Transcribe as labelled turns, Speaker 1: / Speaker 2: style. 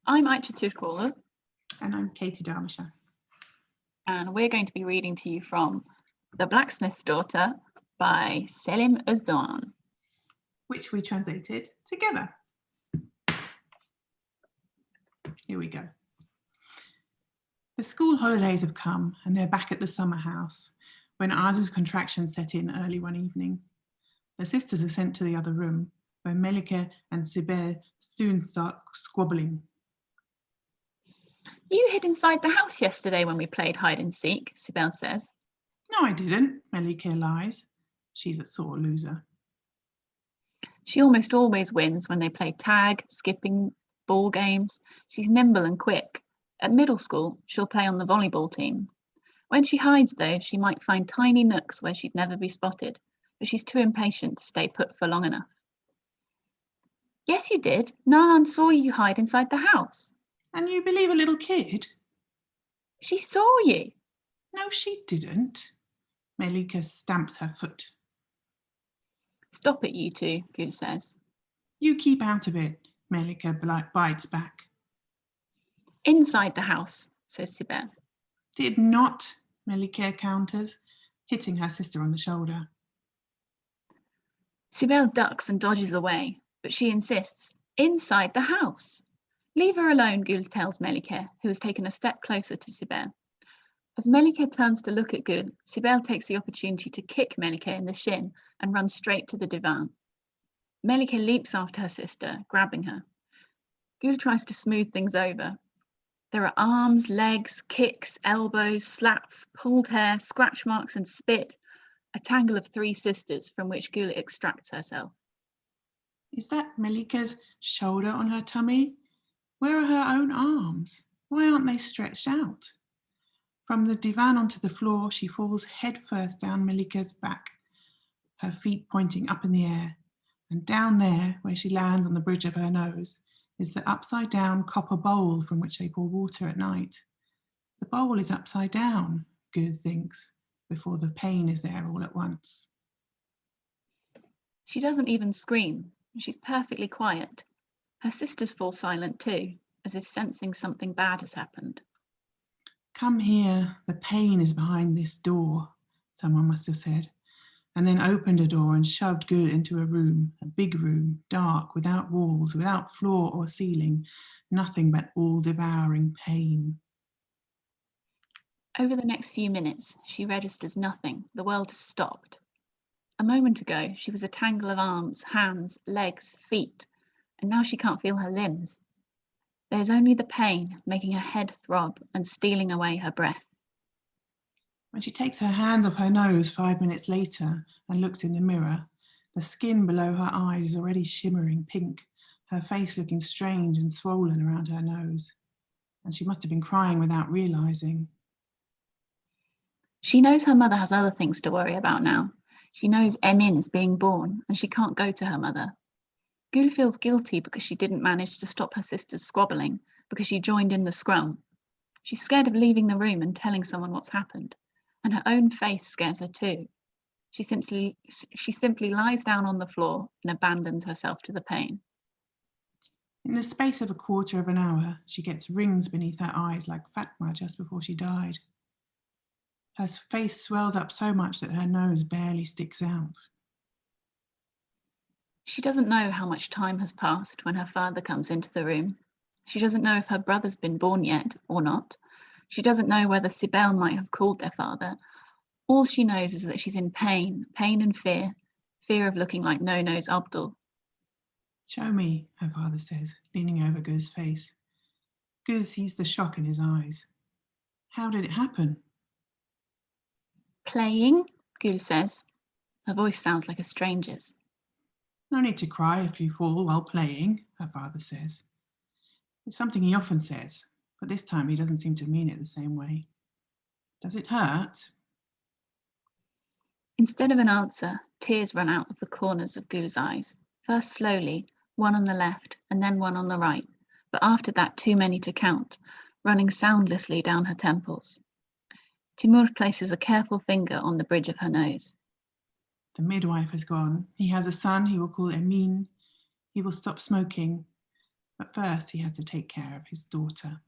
Speaker 1: I'm Ayça Türkoğlu.
Speaker 2: And I'm Katy, Derbyshire.
Speaker 1: And we're going to be reading to you from The Blacksmith's Daughter by Selim Özdoğan,
Speaker 2: which we translated together. Here we go. The school holidays have come and they're back at the summer house when Arzu's contractions set in early one evening. The sisters are sent to the other room where Melike and Sibel soon start squabbling.
Speaker 1: You hid inside the house yesterday when we played hide and seek, Sibel says.
Speaker 2: No, I didn't, Melike lies. She's a sore loser.
Speaker 1: She almost always wins when they play tag, skipping, ball games. She's nimble and quick. At middle school, she'll play on the volleyball team. When she hides, though, she might find tiny nooks where she'd never be spotted, but she's too impatient to stay put for long enough. Yes, you did. Nalan saw you hide inside the house.
Speaker 2: And you believe a little kid?
Speaker 1: She saw you.
Speaker 2: No, she didn't. Melike stamps her foot.
Speaker 1: Stop it, you two, Gül says.
Speaker 2: You keep out of it, Melike bites back.
Speaker 1: Inside the house, says Sibel.
Speaker 2: Did not, Melike counters, hitting her sister on the shoulder.
Speaker 1: Sibel ducks and dodges away, but she insists, inside the house. Leave her alone, Gül tells Melike, who has taken a step closer to Sibel. As Melike turns to look at Gül, Sibel takes the opportunity to kick Melike in the shin and runs straight to the divan. Melike leaps after her sister, grabbing her. Gül tries to smooth things over. There are arms, legs, kicks, elbows, slaps, pulled hair, scratch marks and spit, a tangle of three sisters from which Gül extracts herself.
Speaker 2: Is that Melike's shoulder on her tummy? Where are her own arms? Why aren't they stretched out? From the divan onto the floor, she falls headfirst down Melike's back, her feet pointing up in the air. And down there, where she lands on the bridge of her nose, is the upside-down copper bowl from which they pour water at night. The bowl is upside down, Gül thinks, before the pain is there all at once.
Speaker 1: She doesn't even scream. She's perfectly quiet. Her sisters fall silent too, as if sensing something bad has happened.
Speaker 2: Come here, the pain is behind this door, someone must have said, and then opened a door and shoved Gül into a room, a big room, dark, without walls, without floor or ceiling, nothing but all-devouring pain.
Speaker 1: Over the next few minutes, she registers nothing. The world has stopped. A moment ago, she was a tangle of arms, hands, legs, feet, and now she can't feel her limbs. There's only the pain making her head throb and stealing away her breath.
Speaker 2: When she takes her hands off her nose 5 minutes later and looks in the mirror, the skin below her eyes is already shimmering pink, her face looking strange and swollen around her nose. And she must have been crying without realising.
Speaker 1: She knows her mother has other things to worry about now. She knows Emin is being born and she can't go to her mother. Gül feels guilty because she didn't manage to stop her sisters squabbling, because she joined in the scrum. She's scared of leaving the room and telling someone what's happened, and her own face scares her too. She simply lies down on the floor and abandons herself to the pain.
Speaker 2: In the space of a quarter of an hour, she gets rings beneath her eyes like Fatma just before she died. Her face swells up so much that her nose barely sticks out.
Speaker 1: She doesn't know how much time has passed when her father comes into the room. She doesn't know if her brother's been born yet or not. She doesn't know whether Sibel might have called their father. All she knows is that she's in pain and fear of looking like No-No's Abdul.
Speaker 2: Show me, her father says, leaning over Gül's face. Gül sees the shock in his eyes. How did it happen?
Speaker 1: Playing, Gül says. Her voice sounds like a stranger's.
Speaker 2: No need to cry if you fall while playing, her father says. It's something he often says, but this time he doesn't seem to mean it the same way. Does it hurt?
Speaker 1: Instead of an answer, tears run out of the corners of Gül's eyes, first slowly, one on the left and then one on the right, but after that too many to count, running soundlessly down her temples. Timur places a careful finger on the bridge of her nose.
Speaker 2: The midwife has gone. He has a son he will call Emin. He will stop smoking. But first he has to take care of his daughter.